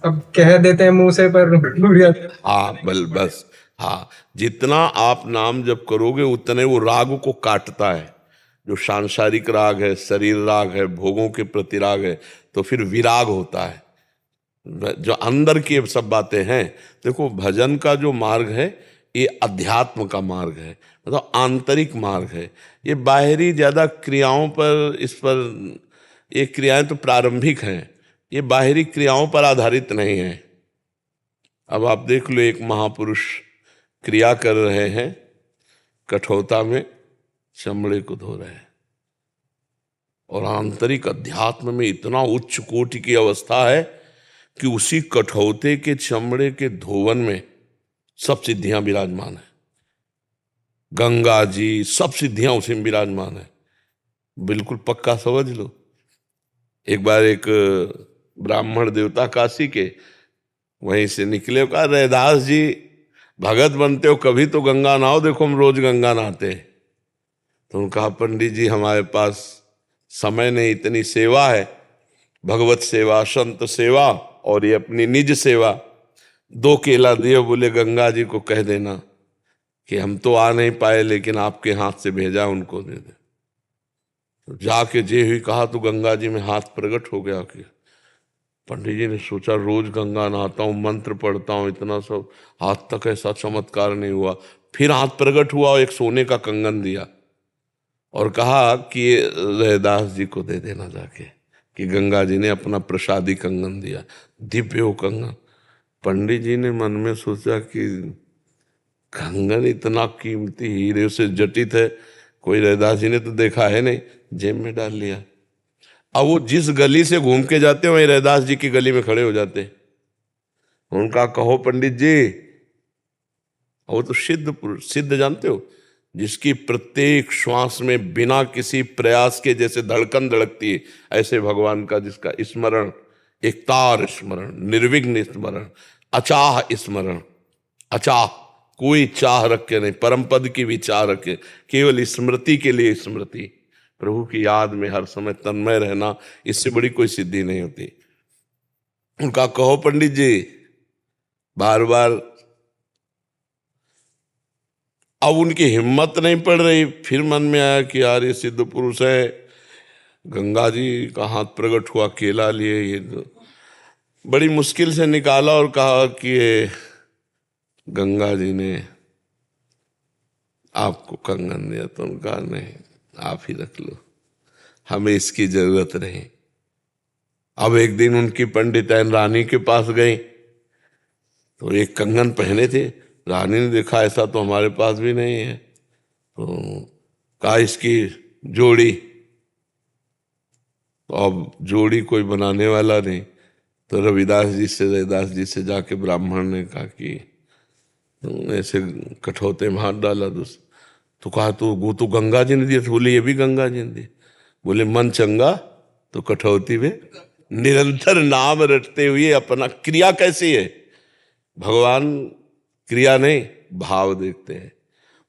अब कह देते हैं मुंह से पर भूल जाते हैं। हाँ बस हाँ, जितना आप नाम जप करोगे उतने वो राग को काटता है। जो सांसारिक राग है, शरीर राग है, भोगों के प्रति राग है, तो फिर विराग होता है। जो अंदर की सब बातें हैं, देखो भजन का जो मार्ग है ये अध्यात्म का मार्ग है, मतलब आंतरिक मार्ग है। ये बाहरी ज्यादा क्रियाओं पर, इस पर, ये क्रियाएं तो प्रारंभिक हैं, ये बाहरी क्रियाओं पर आधारित नहीं है। अब आप देख लो, एक महापुरुष क्रिया कर रहे हैं, कठोता में चमड़े को धो रहे हैं, और आंतरिक अध्यात्म में इतना उच्च कोटि की अवस्था है कि उसी कठौते के चमड़े के धोवन में सब सिद्धियां विराजमान है। गंगा जी, सब सिद्धियां उसी में विराजमान है। बिल्कुल पक्का समझ लो। एक बार एक ब्राह्मण देवता काशी के वहीं से निकले, कहा रैदास जी भगत बनते हो कभी तो गंगा नहाओ, देखो हम रोज गंगा नहाते हैं। तो उन्होंने कहा पंडित जी हमारे पास समय नहीं, इतनी सेवा है, भगवत सेवा, संत सेवा और ये अपनी निज सेवा, दो केला दिए, बोले गंगा जी को कह देना कि हम तो आ नहीं पाए लेकिन आपके हाथ से भेजा, उनको दे दे। तो जाके जे हुई कहा तो गंगा जी में हाथ प्रकट हो गया। कि पंडित जी ने सोचा रोज गंगा नहाता हूँ, मंत्र पढ़ता हूँ, इतना सब, हाथ तक ऐसा चमत्कार नहीं हुआ। फिर हाथ प्रकट हुआ और एक सोने का कंगन दिया और कहा कि ये रैदास जी को दे देना जाके, कि गंगा जी ने अपना प्रसादी कंगन दिया, दिव्य हो कंगन। पंडित जी ने मन में सोचा कि कंगन इतना कीमती हीरे से जटित है, कोई रैदास जी ने तो देखा है नहीं, जेब में डाल लिया। अब वो जिस गली से घूम के जाते वहीं रैदास जी की गली में खड़े हो जाते। उनका कहो पंडित जी, वो तो सिद्ध पुरुष, सिद्ध जानते हो, जिसकी प्रत्येक श्वास में बिना किसी प्रयास के जैसे धड़कन धड़कती है, ऐसे भगवान का जिसका स्मरण, एकतार स्मरण, निर्विघ्न स्मरण, अचाह स्मरण, अचाह, कोई चाह रख के नहीं, परम पद की भी चाह रखे, केवल स्मृति के लिए स्मृति, प्रभु की याद में हर समय तन्मय रहना, इससे बड़ी कोई सिद्धि नहीं होती। उनका कहो पंडित जी, बार बार। अब उनकी हिम्मत नहीं पड़ रही, फिर मन में आया कि यार ये सिद्ध पुरुष है, गंगा जी का हाथ प्रकट हुआ, केला लिए, ये तो बड़ी मुश्किल से निकाला और कहा कि ये गंगा जी ने आपको कंगन दिया। तो उनका नहीं, आप ही रख लो, हमें इसकी जरूरत नहीं। अब एक दिन उनकी पंडिताइन रानी के पास गई, तो एक कंगन पहने थे, रानी ने देखा ऐसा तो हमारे पास भी नहीं है, तो कहा इसकी जोड़ी। तो अब जोड़ी कोई बनाने वाला नहीं, तो रविदास जी से, रविदास जी से जाके ब्राह्मण ने कहा कि तुम ऐसे कठौते में हाथ डाला तो कहा तो वो तो गंगा जी ने दिया। तो बोले ये भी गंगा जी ने दिया। बोले मन चंगा तो कठौती में निरंतर नाम रटते हुए अपना, क्रिया कैसी है, भगवान क्रिया नहीं भाव देखते हैं।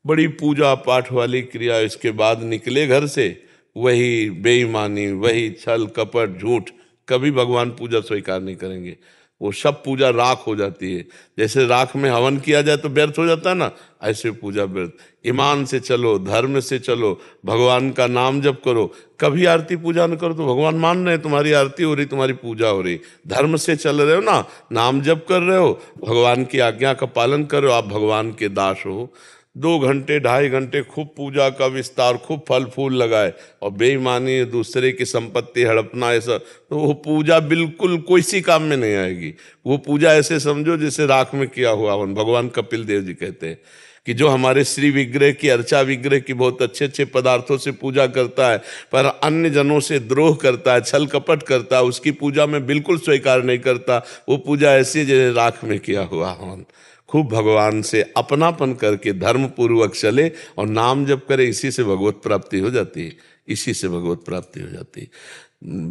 बड़ी पूजा पाठ वाली क्रिया, इसके बाद निकले घर से, वही बेईमानी, वही छल कपट झूठ, कभी भगवान पूजा स्वीकार नहीं करेंगे। वो सब पूजा राख हो जाती है। जैसे राख में हवन किया जाए तो व्यर्थ हो जाता है ना, ऐसे पूजा व्यर्थ। ईमान से चलो, धर्म से चलो, भगवान का नाम जप करो। कभी आरती पूजा न करो तो भगवान मान रहे हैं, तुम्हारी आरती हो रही, तुम्हारी पूजा हो रही। धर्म से चल रहे हो ना, नाम जप कर रहे हो, भगवान की आज्ञा का पालन कर रहे हो, आप भगवान के दास हो। 2 घंटे 2.5 घंटे खूब पूजा का विस्तार, खूब फल फूल लगाए, और बेईमानी, दूसरे की संपत्ति हड़पना, ऐसा, तो वो पूजा बिल्कुल कोई सी काम में नहीं आएगी। वो पूजा ऐसे समझो जैसे राख में किया हुआ हवन। भगवान कपिल देव जी कहते हैं कि जो हमारे श्री विग्रह की, अर्चा विग्रह की बहुत अच्छे अच्छे पदार्थों से पूजा करता है, पर अन्य जनों से द्रोह करता है, छल कपट करता है, उसकी पूजा में बिल्कुल स्वीकार नहीं करता। वो पूजा ऐसी जैसे राख में किया हुआ हवन। खूब भगवान से अपनापन करके धर्म पूर्वक चले और नाम जप करे, इसी से भगवत प्राप्ति हो जाती है, इसी से भगवत प्राप्ति हो जाती है।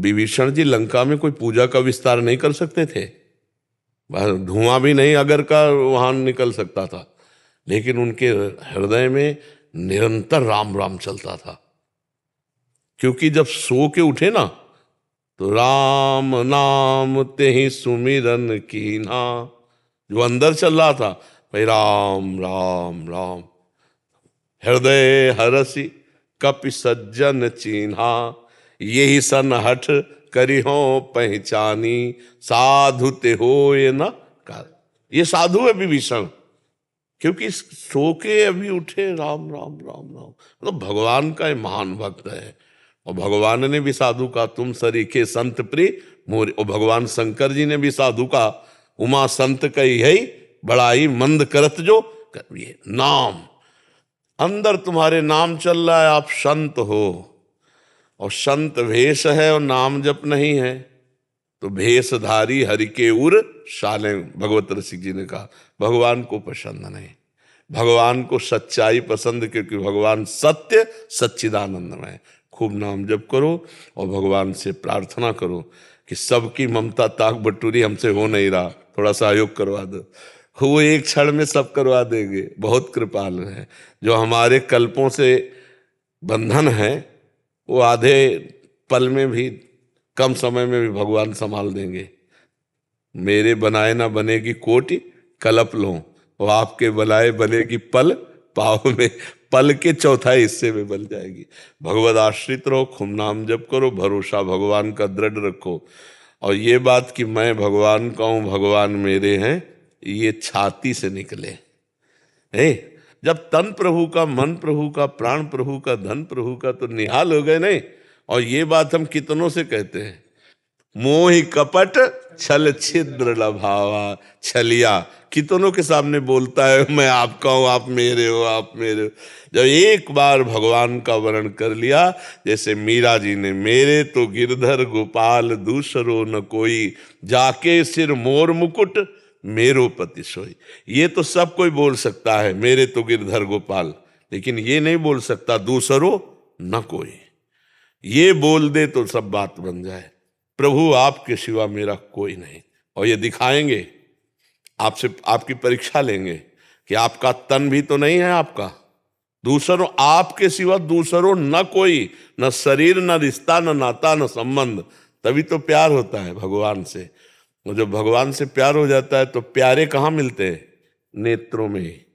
विभीषण जी लंका में कोई पूजा का विस्तार नहीं कर सकते थे, धुआं भी नहीं अगर का वहां निकल सकता था, लेकिन उनके हृदय में निरंतर राम राम चलता था। क्योंकि जब सो के उठे ना, तो राम नाम ते ही सुमिरन कीन्हा, जो अंदर चल रहा था भाई राम राम राम। हृदय हरसि कपि सज्जन चीन्हा, यही सन हठ करी हो पहचानी, साधु ते होए न कर। ये साधु है विभीषण, क्योंकि सो के अभी उठे राम राम राम राम, मतलब भगवान का महान भक्त है। और भगवान ने भी साधु का तुम सरीखे संत प्रिय मोरे, और भगवान शंकर जी ने भी साधु का उमा संत कही है बड़ाई मंद करत जो करिए नाम। अंदर तुम्हारे नाम चल रहा है, आप संत हो, और संत भेष है और नाम जप नहीं है, तो भेषधारी हरि के उर शाले, भगवत रसिक जी ने कहा भगवान को पसंद नहीं। भगवान को सच्चाई पसंद, क्योंकि भगवान सत्य सच्चिदानंदमय। खूब नाम जप करो और भगवान से प्रार्थना करो कि सबकी ममता ताक बटूरी हमसे हो नहीं रहा, थोड़ा सहयोग करवा दो। वो एक क्षण में सब करवा देंगे, बहुत कृपालु है। जो हमारे कल्पों से बंधन है वो आधे पल में भी, कम समय में भी भगवान संभाल देंगे। मेरे बनाए ना बनेगी कोटि कलप लो, और आपके बनाए बनेगी पल पाव में, पल के चौथाई हिस्से में बन जाएगी। भगवद आश्रित रहो, खूब नाम जप करो, भरोसा भगवान का दृढ़ रखो। और ये बात कि मैं भगवान का हूँ, भगवान मेरे हैं, ये छाती से निकले है। जब तन प्रभु का, मन प्रभु का, प्राण प्रभु का, धन प्रभु का, तो निहाल हो गए नहीं। और ये बात हम कितनों से कहते हैं, मोहि कपट छल छिद्र लभावा, छलिया कितनों के सामने बोलता है मैं आपका हूं, आप मेरे हो, आप मेरे हो। जब एक बार भगवान का वर्ण कर लिया, जैसे मीरा जी ने, मेरे तो गिरधर गोपाल दूसरो न कोई, जाके सिर मोर मुकुट मेरो पति सोई। ये तो सब कोई बोल सकता है मेरे तो गिरधर गोपाल, लेकिन ये नहीं बोल सकता दूसरो न कोई। ये बोल दे तो सब बात बन जाए, प्रभु आपके सिवा मेरा कोई नहीं। और ये दिखाएंगे, आपसे आपकी परीक्षा लेंगे कि आपका तन भी तो नहीं है आपका, दूसरों आपके सिवा दूसरों न कोई, न शरीर, न रिश्ता, न नाता, न संबंध। तभी तो प्यार होता है भगवान से। और जब भगवान से प्यार हो जाता है तो प्यारे कहाँ मिलते हैं? नेत्रों में,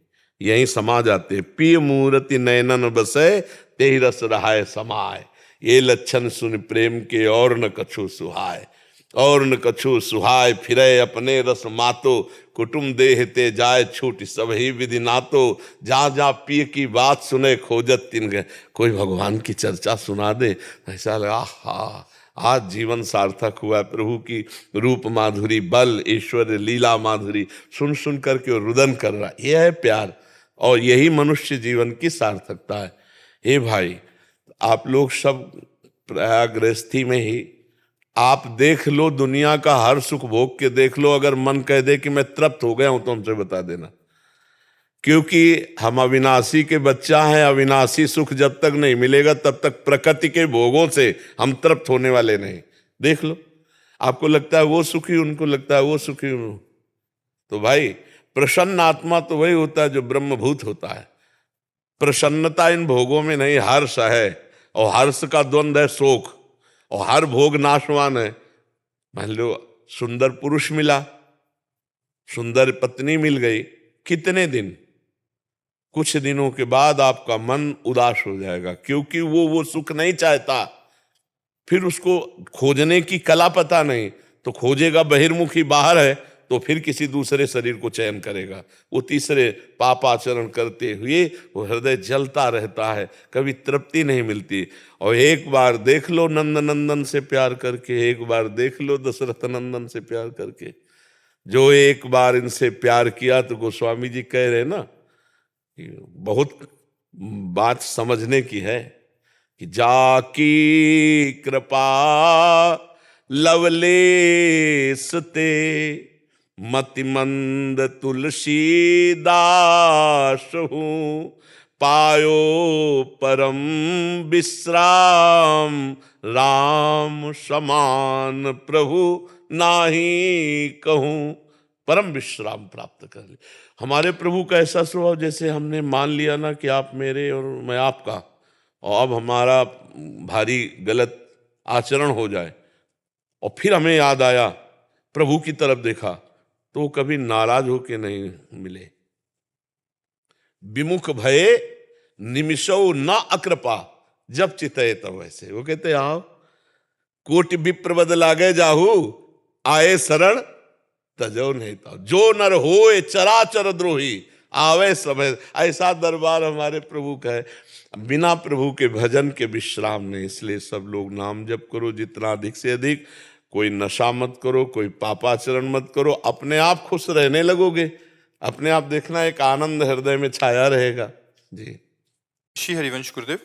यहीं समा जाते। पिय मूर्ति नयनन बसे, तेहि रस रहाय समाय, ये लक्षण सुन प्रेम के और न कछु सुहाय। और न कछु सुहाय फिरे अपने रस मातो, कुटुम देह ते जाय छूट सब ही विधि नातो। जा जा पिय की बात सुने खोजत तिन गए। कोई भगवान की चर्चा सुना दे, ऐसा लगा हा आज जीवन सार्थक हुआ। प्रभु की रूप माधुरी, बल, ऐश्वर्य, लीला माधुरी सुन सुन करके रुदन कर रहा। यह है प्यार, और यही मनुष्य जीवन की सार्थकता है। हे भाई, आप लोग सब प्रयाग गृहस्थी में ही आप देख लो, दुनिया का हर सुख भोग के देख लो। अगर मन कह दे कि मैं तृप्त हो गया हूं तो हमसे बता देना, क्योंकि हम अविनाशी के बच्चा हैं। अविनाशी सुख जब तक नहीं मिलेगा तब तक प्रकृति के भोगों से हम तृप्त होने वाले नहीं। देख लो, आपको लगता है वो सुखी, उनको लगता है वो सुखी। तो भाई, प्रसन्न आत्मा तो वही होता है जो ब्रह्मभूत होता है। प्रसन्नता इन भोगों में नहीं, हर्ष है, और हर्ष का द्वंद्व है शोक, और हर भोग नाशवान है। मान लो सुंदर पुरुष मिला, सुंदर पत्नी मिल गई, कितने दिन, कुछ दिनों के बाद आपका मन उदास हो जाएगा, क्योंकि वो सुख नहीं चाहता। फिर उसको खोजने की कला पता नहीं, तो खोजेगा बहिर्मुखी, बाहर है तो फिर किसी दूसरे शरीर को चयन करेगा। वो तीसरे पापाचरण करते हुए वो हृदय जलता रहता है, कभी तृप्ति नहीं मिलती। और एक बार देख लो नंद नंदन से प्यार करके, एक बार देख लो दशरथ नंदन से प्यार करके। जो एक बार इनसे प्यार किया, तो गोस्वामी जी कह रहे ना, बहुत बात समझने की है कि जाकी कृपा लवलेस ते, मति मंद तुलसी दास हूँ, पायो परम विश्राम, राम समान प्रभु नाही कहूँ। परम विश्राम प्राप्त कर ले। हमारे प्रभु का ऐसा स्वभाव, जैसे हमने मान लिया ना कि आप मेरे और मैं आपका, और अब हमारा भारी गलत आचरण हो जाए और फिर हमें याद आया, प्रभु की तरफ देखा, तो वो कभी नाराज होके नहीं मिले। विमुख भये निमिषौ न अकृपा, जब चितये तब वैसे। वो कहते आओ कोटि विप्र बद लागे जाहू, आए शरण तजो नहीं था। जो नर होए चराचर द्रोही, आवे समय। ऐसा दरबार हमारे प्रभु का है। बिना प्रभु के भजन के विश्राम नहीं। इसलिए सब लोग नाम जप करो जितना अधिक से अधिक। कोई नशा मत करो, कोई पापाचरण मत करो, अपने आप खुश रहने लगोगे। अपने आप देखना एक आनंद हृदय में छाया रहेगा। जी श्री हरिवंश गुरुदेव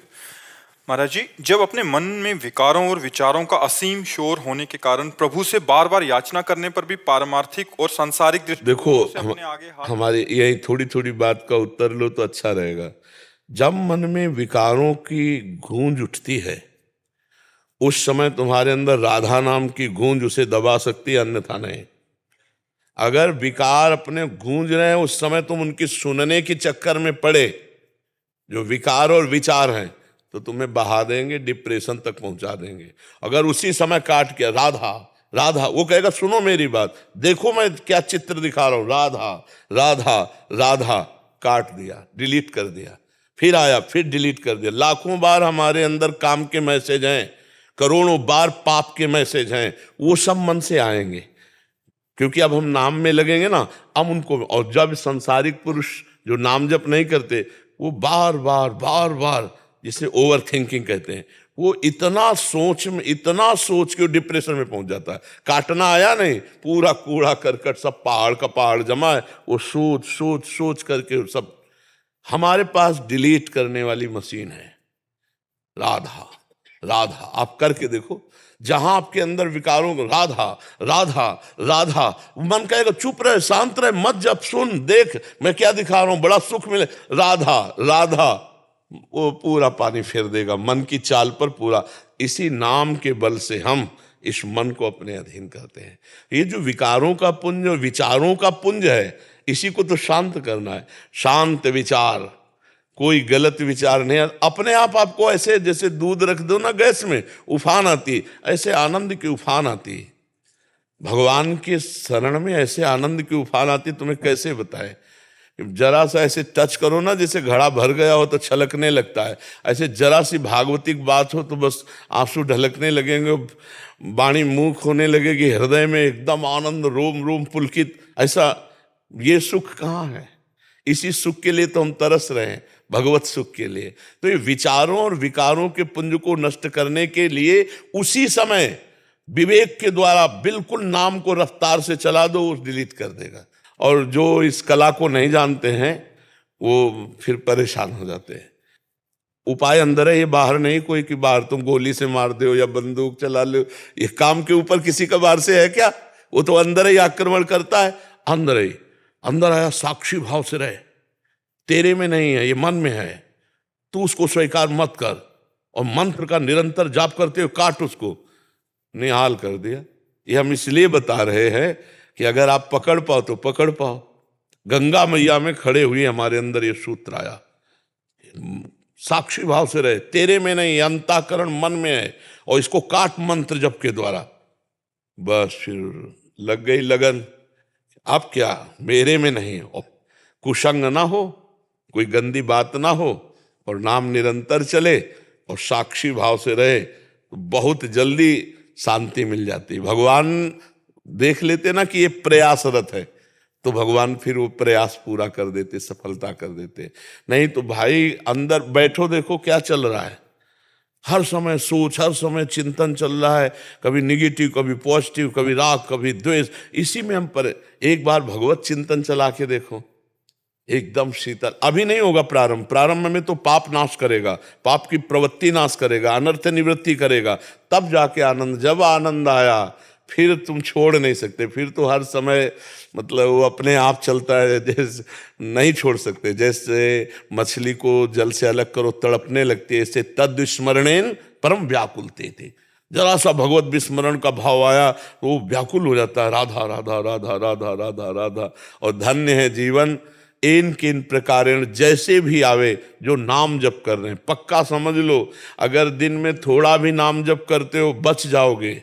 महाराज जी, जब अपने मन में विकारों और विचारों का असीम शोर होने के कारण प्रभु से बार बार याचना करने पर भी पारमार्थिक और सांसारिक देखो से अपने आगे हाथ हमारी यही थोड़ी थोड़ी बात का उत्तर लो तो अच्छा रहेगा। जब मन में विकारों की गूंज उठती है, उस समय तुम्हारे अंदर राधा नाम की गूंज उसे दबा सकती है, अन्यथा नहीं। अगर विकार अपने गूंज रहे हैं, उस समय तुम उनकी सुनने के चक्कर में पड़े, जो विकार और विचार हैं, तो तुम्हें बहा देंगे, डिप्रेशन तक पहुंचा देंगे। अगर उसी समय काट किया राधा राधा, वो कहेगा सुनो मेरी बात, देखो मैं क्या चित्र दिखा रहा हूं, राधा राधा राधा, काट दिया, डिलीट कर दिया, फिर आया, फिर डिलीट कर दिया। लाखों बार हमारे अंदर काम के मैसेज हैं, करोड़ों बार पाप के मैसेज हैं, वो सब मन से आएंगे। क्योंकि अब हम नाम में लगेंगे ना, अब उनको। और जब संसारिक पुरुष जो नाम जप नहीं करते, वो बार बार बार बार, जिसे ओवर थिंकिंग कहते हैं, वो इतना सोच के डिप्रेशन में पहुंच जाता है। काटना आया नहीं, पूरा कूड़ा करकट सब पहाड़ का पहाड़ जमा है, वो सोच सोच सोच करके सब। हमारे पास डिलीट करने वाली मशीन है, राधा राधा। आप करके देखो, जहां आपके अंदर विकारों को राधा राधा राधा, मन कहेगा चुप रहे, शांत रहे, मत जब, सुन देख मैं क्या दिखा रहा हूं, बड़ा सुख मिले, राधा राधा, वो पूरा पानी फेर देगा मन की चाल पर पूरा। इसी नाम के बल से हम इस मन को अपने अधीन करते हैं। ये जो विकारों का पुंज और विचारों का पुंज है, इसी को तो शांत करना है। शांत विचार, कोई गलत विचार नहीं। अपने आप आपको ऐसे जैसे दूध रख दो ना गैस में, उफान आती, ऐसे आनंद की उफान आती। भगवान के शरण में ऐसे आनंद की उफान आती, तुम्हें कैसे बताए। जरा सा ऐसे टच करो ना, जैसे घड़ा भर गया हो तो छलकने लगता है। ऐसे जरा सी भागवतिक बात हो तो बस आंसू ढलकने लगेंगे, वाणी मूक होने लगेगी, हृदय में एकदम आनंद, रोम रोम पुलकित। ऐसा ये सुख कहाँ है? इसी सुख के लिए तो हम तरस रहे हैं, भगवत सुख के लिए। तो ये विचारों और विकारों के पुंज को नष्ट करने के लिए उसी समय विवेक के द्वारा बिल्कुल नाम को रफ्तार से चला दो, वो डिलीट कर देगा। और जो इस कला को नहीं जानते हैं, वो फिर परेशान हो जाते हैं। उपाय अंदर है, ये बाहर नहीं। कोई कि बाहर तुम गोली से मार दो या बंदूक चला लो, ये काम के ऊपर किसी का बाहर से है क्या? वो तो अंदर ही आक्रमण करता है। अंदर ही, अंदर आया, साक्षी भाव से रहे, तेरे में नहीं है, ये मन में है, तू उसको स्वीकार मत कर। और मंत्र का निरंतर जाप करते हो, काट उसको, निहाल कर दिया। ये हम इसलिए बता रहे हैं कि अगर आप पकड़ पाओ तो पकड़ पाओ। गंगा मैया में खड़े हुए हमारे अंदर ये सूत्र आया, साक्षी भाव से रहे, तेरे में नहीं, अंतःकरण मन में है, और इसको काट मंत्र जप के द्वारा। बस फिर लग गई लगन। अब क्या, मेरे में नहीं, और कुसंग ना हो, कोई गंदी बात ना हो, और नाम निरंतर चले और साक्षी भाव से रहे, तो बहुत जल्दी शांति मिल जाती। भगवान देख लेते ना कि ये प्रयासरत है, तो भगवान फिर वो प्रयास पूरा कर देते, सफलता कर देते। नहीं तो भाई अंदर बैठो, देखो क्या चल रहा है। हर समय सोच, हर समय चिंतन चल रहा है, कभी निगेटिव, कभी पॉजिटिव, कभी राग, कभी द्वेष, इसी में हम पर। एक बार भगवत चिंतन चला के देखो, एकदम शीतल। अभी नहीं होगा प्रारंभ, प्रारंभ में तो पाप नाश करेगा, पाप की प्रवृत्ति नाश करेगा, अनर्थ निवृत्ति करेगा, तब जाके आनंद। जब आनंद आया फिर तुम छोड़ नहीं सकते, फिर तो हर समय मतलब वो अपने आप चलता है, जैसे नहीं छोड़ सकते। जैसे मछली को जल से अलग करो तड़पने लगती है, ऐसे तद स्मरणेन परम व्याकुलते थे। जरा सा भगवत विस्मरण का भाव आया तो वो व्याकुल हो जाता है, राधा राधा राधा राधा राधा राधा। और धन्य है जीवन इन किन प्रकारेण, जैसे भी आवे, जो नाम जप कर रहे हैं। पक्का समझ लो, अगर दिन में थोड़ा भी नाम जप करते हो बच जाओगे,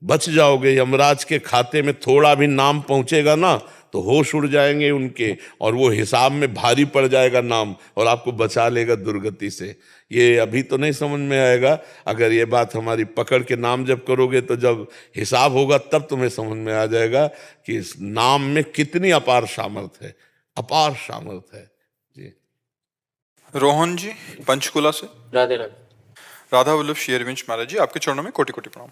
बच जाओगे। यमराज के खाते में थोड़ा भी नाम पहुंचेगा ना तो होश उड़ जाएंगे उनके, और वो हिसाब में भारी पड़ जाएगा नाम, और आपको बचा लेगा दुर्गति से। ये अभी तो नहीं समझ में आएगा, अगर ये बात हमारी पकड़ के नाम जप करोगे तो जब हिसाब होगा तब तुम्हें समझ में आ जाएगा कि इस नाम में कितनी अपार सामर्थ है, अपार सामर्थ है जी। रोहन जी पंचकुला से। राधे राधे। राधा वल्लभ श्री अरविंद महाराज जी, आपके चरणों में कोटि कोटि प्रणाम।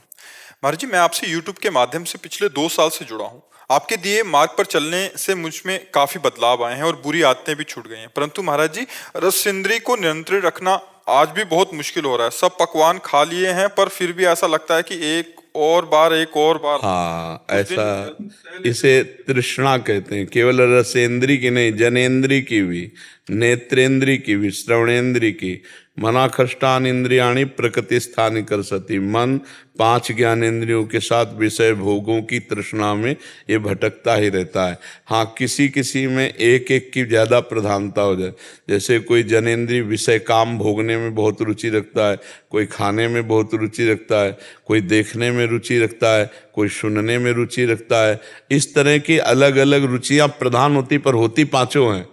महाराज जी, मैं आपसे YouTube के माध्यम से पिछले 2 साल से जुड़ा हूँ। आपके दिए मार्ग पर चलने से मुझ में काफी बदलाव आए हैं और बुरी आदतें भी छूट गई हैं, परंतु महाराज जी रस-इंद्रिय को नियंत्रित रखना आज भी बहुत मुश्किल हो रहा है। सब पकवान खा लिए हैं पर फिर भी ऐसा लगता है कि एक और बार। हाँ, ऐसा इसे तृष्णा कहते हैं। केवल रसेंद्री की नहीं, जनेन्द्री की भी, नेत्रेंद्री की भी, श्रवणेन्द्री की। मनाखष्टान इंद्रियाणी प्रकृति स्थानी कर सती। मन 5 ज्ञानेंद्रियों के साथ विषय भोगों की तृष्णा में ये भटकता ही रहता है। हाँ, किसी किसी में एक एक की ज्यादा प्रधानता हो जाए। जैसे कोई जनेन्द्रीय विषय काम भोगने में बहुत रुचि रखता है, कोई खाने में बहुत रुचि रखता है, कोई देखने में रुचि रखता है, कोई सुनने में रुचि रखता है। इस तरह की अलग अलग रुचियां प्रधान होती, पर होती 5 हैं।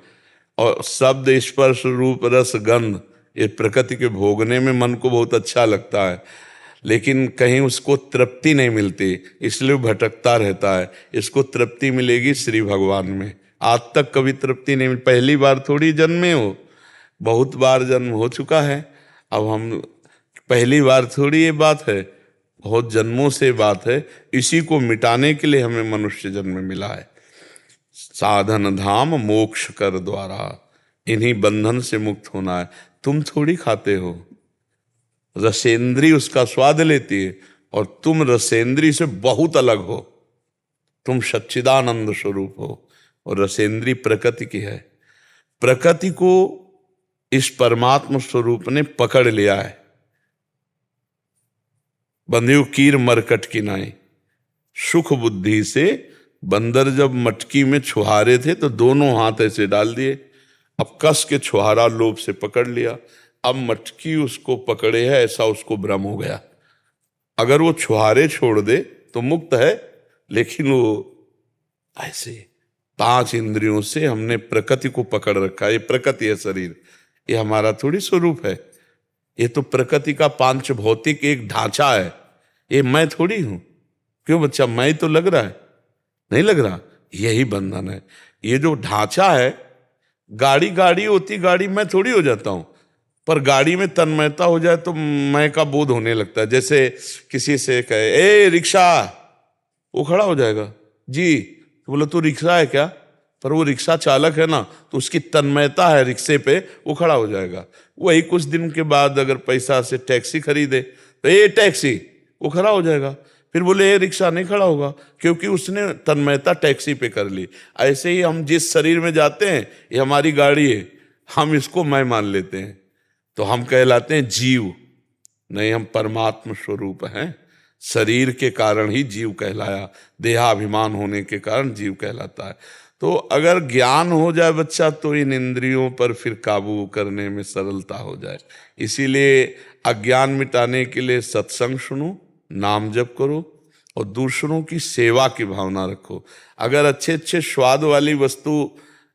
और शब्द, स्पर्श, रूप, रस, गंध, ये प्रकृति के भोगने में मन को बहुत अच्छा लगता है, लेकिन कहीं उसको तृप्ति नहीं मिलती, इसलिए भटकता रहता है। इसको तृप्ति मिलेगी श्री भगवान में। आज तक कभी तृप्ति नहीं मिली। पहली बार थोड़ी जन्मे हो, बहुत बार जन्म हो चुका है। अब हम पहली बार थोड़ी ये बात है, बहुत जन्मों से बात है। इसी को मिटाने के लिए हमें मनुष्य जन्म मिला है। साधन धाम मोक्ष कर द्वारा, इन्हीं बंधन से मुक्त होना है। तुम थोड़ी खाते हो, रसेंद्री उसका स्वाद लेती है, और तुम रसेंद्री से बहुत अलग हो। तुम सच्चिदानंद स्वरूप हो, और रसेंद्री प्रकृति की है। प्रकृति को इस परमात्मा स्वरूप ने पकड़ लिया है। बंधियो कीर मरकट की नाई। सुख बुद्धि से बंदर जब मटकी में छुहारे थे तो दोनों हाथ ऐसे डाल दिए, अब कस के छुहारा लोभ से पकड़ लिया। अब मटकी उसको पकड़े है ऐसा उसको भ्रम हो गया। अगर वो छुहारे छोड़ दे तो मुक्त है, लेकिन वो ऐसे 5 इंद्रियों से हमने प्रकृति को पकड़ रखा है। ये प्रकृति है शरीर, ये हमारा थोड़ी स्वरूप है। ये तो प्रकृति का 5 भौतिक एक ढांचा है। ये मैं थोड़ी हूं। क्यों बच्चा, मैं तो लग रहा है? नहीं लग रहा। यही बंधन है। ये जो ढांचा है, गाड़ी होती, गाड़ी मैं थोड़ी हो जाता हूं, पर गाड़ी में तन्मयता हो जाए तो मैं का बोध होने लगता है। जैसे किसी से कहे ए रिक्शा, वो खड़ा हो जाएगा जी, तो बोला तू रिक्शा है क्या, पर वो रिक्शा चालक है ना, तो उसकी तन्मयता है रिक्शे पे, वो खड़ा हो जाएगा। वही कुछ दिन के बाद अगर पैसा से टैक्सी खरीदे तो ये टैक्सी, वो खड़ा हो जाएगा। फिर बोले ये रिक्शा, नहीं खड़ा होगा, क्योंकि उसने तन्मयता टैक्सी पे कर ली। ऐसे ही हम जिस शरीर में जाते हैं, ये हमारी गाड़ी है, हम इसको मैं मान लेते हैं, तो हम कहलाते हैं जीव। नहीं, हम परमात्मा स्वरूप हैं। शरीर के कारण ही जीव कहलाया, देहाभिमान होने के कारण जीव कहलाता है। तो अगर ज्ञान हो जाए बच्चा, तो इन इंद्रियों पर फिर काबू करने में सरलता हो जाए। इसीलिए अज्ञान मिटाने के लिए सत्संग सुनो, नाम जप करो, और दूसरों की सेवा की भावना रखो। अगर अच्छे अच्छे स्वाद वाली वस्तु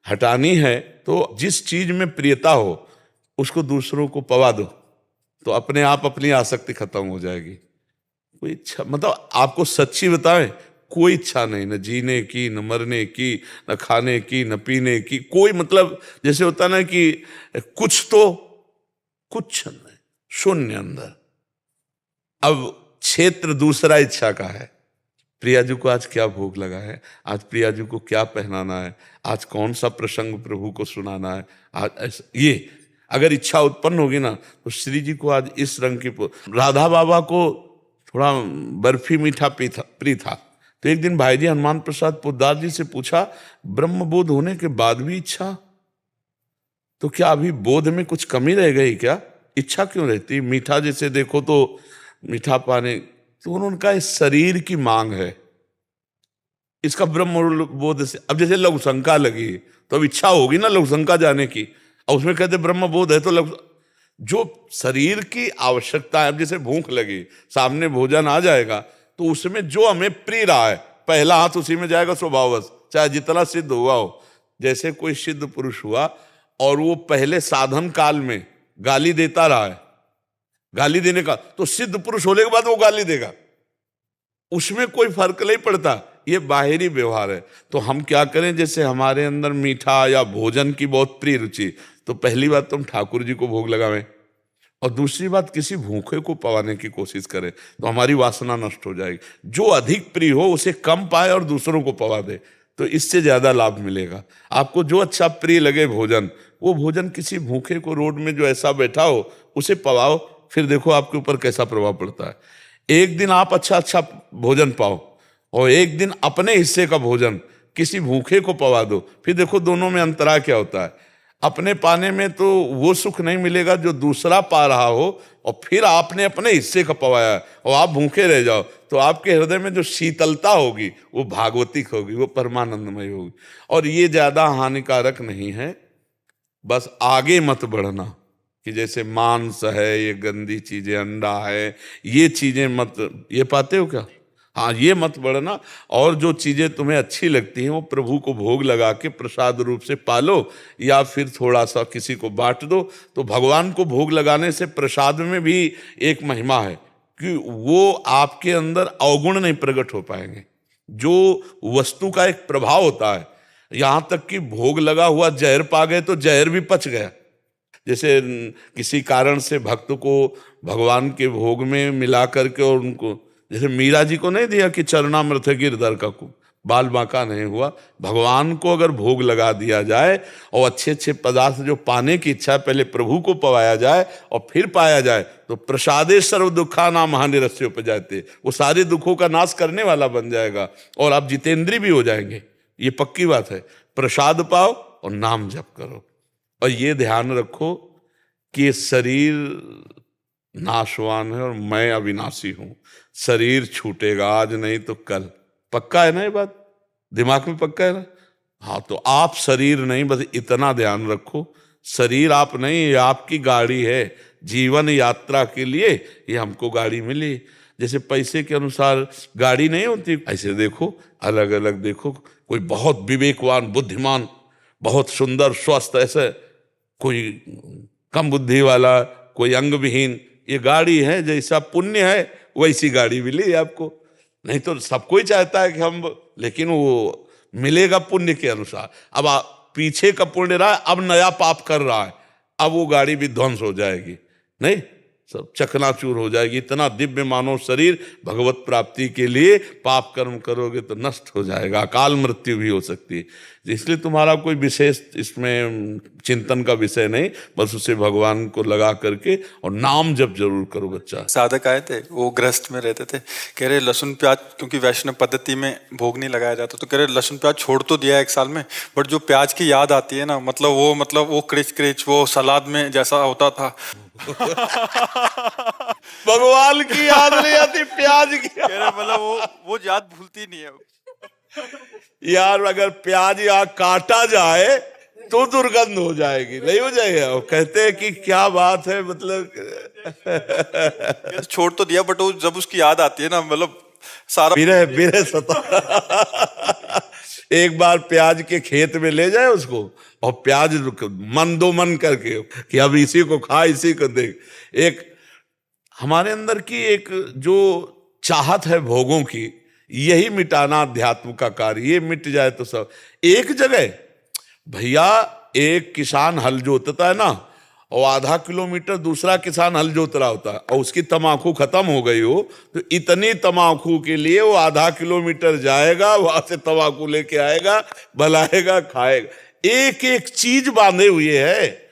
हटानी है तो जिस चीज में प्रियता हो उसको दूसरों को पवा दो, तो अपने आप अपनी आसक्ति खत्म हो जाएगी। कोई इच्छा, मतलब आपको सच्ची बताएं, कोई इच्छा नहीं, न जीने की, न मरने की, न खाने की, न पीने की, कोई, मतलब जैसे होता ना कि कुछ तो कुछ नहीं, शून्य अंदर। अब क्षेत्र दूसरा इच्छा का है। प्रिया जी को आज क्या भोग लगा है, आज प्रिया जी को क्या पहनाना है, आज कौन सा प्रसंग प्रभु को सुनाना है, आज ऐसा, ये अगर इच्छा उत्पन्न होगी ना, तो श्री जी को आज इस रंग की, राधा बाबा को थोड़ा बर्फी मीठा प्रिय था। तो एक दिन भाई जी हनुमान प्रसाद पोद्दार जी से पूछा, ब्रह्मबोध होने के बाद भी इच्छा, तो क्या अभी बोध में कुछ कमी रह गई क्या? इच्छा क्यों रहती? मीठा जैसे देखो तो मीठा पाने, तो उन्होंने कहा शरीर की मांग है, इसका ब्रह्म बोध से। अब जैसे लघु शंका लगी तो अब इच्छा होगी ना लघु शंका जाने की, और उसमें कहते ब्रह्म बोध है, तो जो शरीर की आवश्यकता है, अब जैसे भूख लगी, सामने भोजन आ जाएगा तो उसमें जो हमें प्रिय रहा है पहला हाथ उसी में जाएगा स्वभाववश, चाहे जितना सिद्ध हुआ हो। जैसे कोई सिद्ध पुरुष हुआ और वो पहले साधन काल में गाली देता रहा है, गाली देने का, तो सिद्ध पुरुष होने के बाद वो गाली देगा, उसमें कोई फर्क नहीं पड़ता। ये बाहरी व्यवहार है। तो हम क्या करें, जैसे हमारे अंदर मीठा या भोजन की बहुत प्रिय रुचि, तो पहली बात तो हम ठाकुर जी को भोग लगावें, और दूसरी बात किसी भूखे को पवाने की कोशिश करें, तो हमारी वासना नष्ट हो जाएगी। जो अधिक प्रिय हो उसे कम पाए और दूसरों को पवा दे, तो इससे ज्यादा लाभ मिलेगा। आपको जो अच्छा प्रिय लगे भोजन, वो भोजन किसी भूखे को रोड में जो ऐसा बैठा हो उसे पवाओ, फिर देखो आपके ऊपर कैसा प्रभाव पड़ता है। एक दिन आप अच्छा अच्छा भोजन पाओ और एक दिन अपने हिस्से का भोजन किसी भूखे को पवा दो, फिर देखो दोनों में अंतरा क्या होता है। अपने पाने में तो वो सुख नहीं मिलेगा जो दूसरा पा रहा हो, और फिर आपने अपने हिस्से का पवाया और आप भूखे रह जाओ, तो आपके हृदय में जो शीतलता होगी वो भागवतिक होगी, वो परमानंदमय होगी। और ये ज्यादा हानिकारक नहीं है। बस आगे मत बढ़ना कि जैसे मांस है, ये गंदी चीजें, अंडा है, ये चीजें मत, ये पाते हो क्या? हाँ, ये मत बढ़ना। और जो चीजें तुम्हें अच्छी लगती हैं वो प्रभु को भोग लगा के प्रसाद रूप से पालो, या फिर थोड़ा सा किसी को बांट दो। तो भगवान को भोग लगाने से प्रसाद में भी एक महिमा है कि वो आपके अंदर अवगुण नहीं प्रकट हो पाएंगे। जो वस्तु का एक प्रभाव होता है, यहां तक कि भोग लगा हुआ जहर पा गए तो जहर भी पच गया। जैसे किसी कारण से भक्त को भगवान के भोग में मिला करके, और उनको, जैसे मीरा जी को नहीं दिया कि चरणामृत गिरधर का बाल बांका नहीं हुआ, भगवान को अगर भोग लगा दिया जाए और अच्छे अच्छे पदार्थ जो पाने की इच्छा पहले प्रभु को पवाया जाए और फिर पाया जाए, तो प्रसादे सर्व दुखा नाम हानिरस्य उपजाते, वो सारे दुखों का नाश करने वाला बन जाएगा और आप जितेंद्री भी हो जाएंगे। ये पक्की बात है। प्रसाद पाओ और नाम जप करो, और ये ध्यान रखो कि ये शरीर नाशवान है और मैं अविनाशी हूं। शरीर छूटेगा, आज नहीं तो कल। पक्का है ना ये बात? दिमाग में पक्का है ना? हाँ, तो आप शरीर नहीं, बस इतना ध्यान रखो, शरीर आप नहीं, ये आपकी गाड़ी है। जीवन यात्रा के लिए ये हमको गाड़ी मिली। जैसे पैसे के अनुसार गाड़ी नहीं होती, ऐसे देखो, अलग अलग देखो। कोई बहुत विवेकवान, बुद्धिमान, बहुत सुंदर, स्वस्थ, ऐसे कोई कम बुद्धि वाला, कोई अंग विहीन। ये गाड़ी है, जैसा पुण्य है वैसी गाड़ी मिली आपको। नहीं तो सबको ही चाहता है कि हम, लेकिन वो मिलेगा पुण्य के अनुसार। अब पीछे का पुण्य रहा है, अब नया पाप कर रहा है, अब वो गाड़ी भी ध्वंस हो जाएगी, नहीं, सब चकनाचूर हो जाएगी। इतना दिव्य मानव शरीर भगवत प्राप्ति के लिए पाप कर्म करोगे तो नष्ट हो जाएगा, अकाल मृत्यु भी हो सकती है। इसलिए तुम्हारा कोई विशेष इसमें चिंतन का विषय नहीं, बस उसे भगवान को लगा करके और नाम जप जरूर करो। बच्चा साधक आए थे, वो ग्रस्त में रहते थे, कह रहे लहसुन प्याज, क्योंकि वैष्णव पद्धति में भोग नहीं लगाया जाता, तो कह रहे लहसुन प्याज छोड़ तो दिया 1 साल में, बट जो प्याज की याद आती है ना, मतलब वो क्रिच क्रिच, वो सलाद में जैसा होता था। भगवान की याद नहीं आती, प्याज की मतलब वो याद भूलती नहीं है यार। अगर प्याज या काटा जाए तो दुर्गंध हो जाएगी, नहीं हो जाएगा? वो कहते हैं कि क्या बात है, मतलब छोड़ तो दिया, बट वो जब उसकी याद आती है ना, मतलब सारा बिरह सता। एक बार प्याज के खेत में ले जाए उसको, और प्याज मन दो मन करके कि अब इसी को खा, इसी को देख। एक हमारे अंदर की एक जो चाहत है भोगों की, यही मिटाना अध्यात्म का कार्य। ये मिट जाए तो सब एक जगह। भैया, एक किसान हल जोतता है ना, और आधा किलोमीटर दूसरा किसान हल जोत रहा होता है, और उसकी तमाकू खत्म हो गई हो, तो इतनी तमाकू के लिए वो आधा किलोमीटर जाएगा, वहां से तमाकू लेके आएगा, बनाएगा, खाएगा। एक एक चीज बांधे हुए है।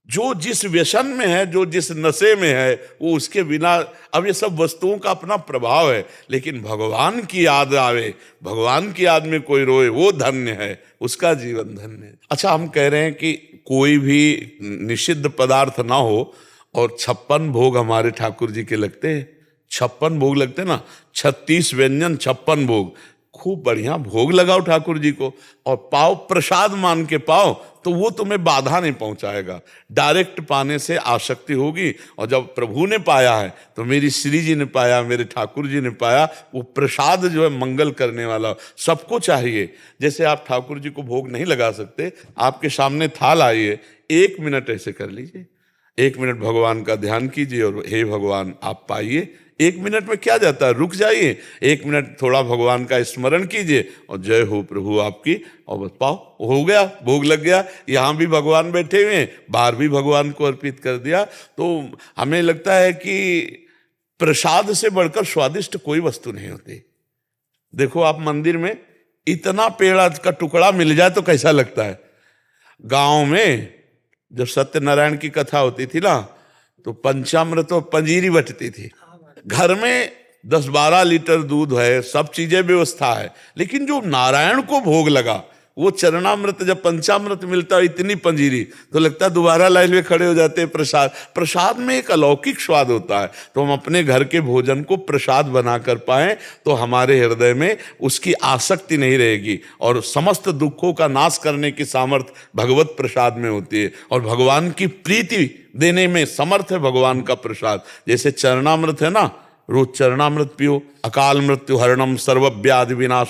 जो जिस व्यसन में है, जो जिस नशे में है, वो उसके बिना। अब ये सब वस्तुओं का अपना प्रभाव है, लेकिन भगवान की याद आवे, भगवान की याद में कोई रोए, वो धन्य है, उसका जीवन धन्य है। अच्छा, हम कह रहे हैं कि कोई भी निषिद्ध पदार्थ ना हो, और 56 भोग हमारे ठाकुर जी के लगते हैं। 56 भोग लगते हैं ना, 36 व्यंजन 56 भोग। खूब बढ़िया भोग लगाओ ठाकुर जी को और पाओ, प्रसाद मान के पाओ, तो वो तुम्हें बाधा नहीं पहुंचाएगा। डायरेक्ट पाने से आसक्ति होगी, और जब प्रभु ने पाया है तो मेरी श्री जी ने पाया, मेरे ठाकुर जी ने पाया, वो प्रसाद जो है मंगल करने वाला सबको चाहिए। जैसे आप ठाकुर जी को भोग नहीं लगा सकते, आपके सामने थाल आई है, 1 मिनट ऐसे कर लीजिए, 1 मिनट भगवान का ध्यान कीजिए और हे भगवान आप पाइए। 1 मिनट में क्या जाता है, रुक जाइए, 1 मिनट थोड़ा भगवान का स्मरण कीजिए और जय हो प्रभु आपकी, और बस पाओ, हो गया, भोग लग गया। यहाँ भी भगवान बैठे हुए हैं, बाहर भी भगवान को अर्पित कर दिया। तो हमें लगता है कि प्रसाद से बढ़कर स्वादिष्ट कोई वस्तु नहीं होती। देखो आप मंदिर में इतना पेड़ा का टुकड़ा मिल जाए तो कैसा लगता है। गांव में जब सत्यनारायण की कथा होती थी ना, तो पंचामृत और पंजीरी बटती थी। घर में 10-12 लीटर दूध है, सब चीजें व्यवस्था है, लेकिन जो नारायण को भोग लगा, वो चरणामृत, जब पंचामृत मिलता है इतनी पंजीरी, तो लगता है दोबारा लाइन में खड़े हो जाते हैं। प्रसाद में एक अलौकिक स्वाद होता है। तो हम अपने घर के भोजन को प्रसाद बना कर पाएं तो हमारे हृदय में उसकी आसक्ति नहीं रहेगी, और समस्त दुखों का नाश करने की सामर्थ्य भगवत प्रसाद में होती है, और भगवान की प्रीति देने में समर्थ है भगवान का प्रसाद। जैसे चरणामृत है ना, रोज चरणामृत पियो। अकाल मृत्यु हरणम सर्व व्याधि विनाश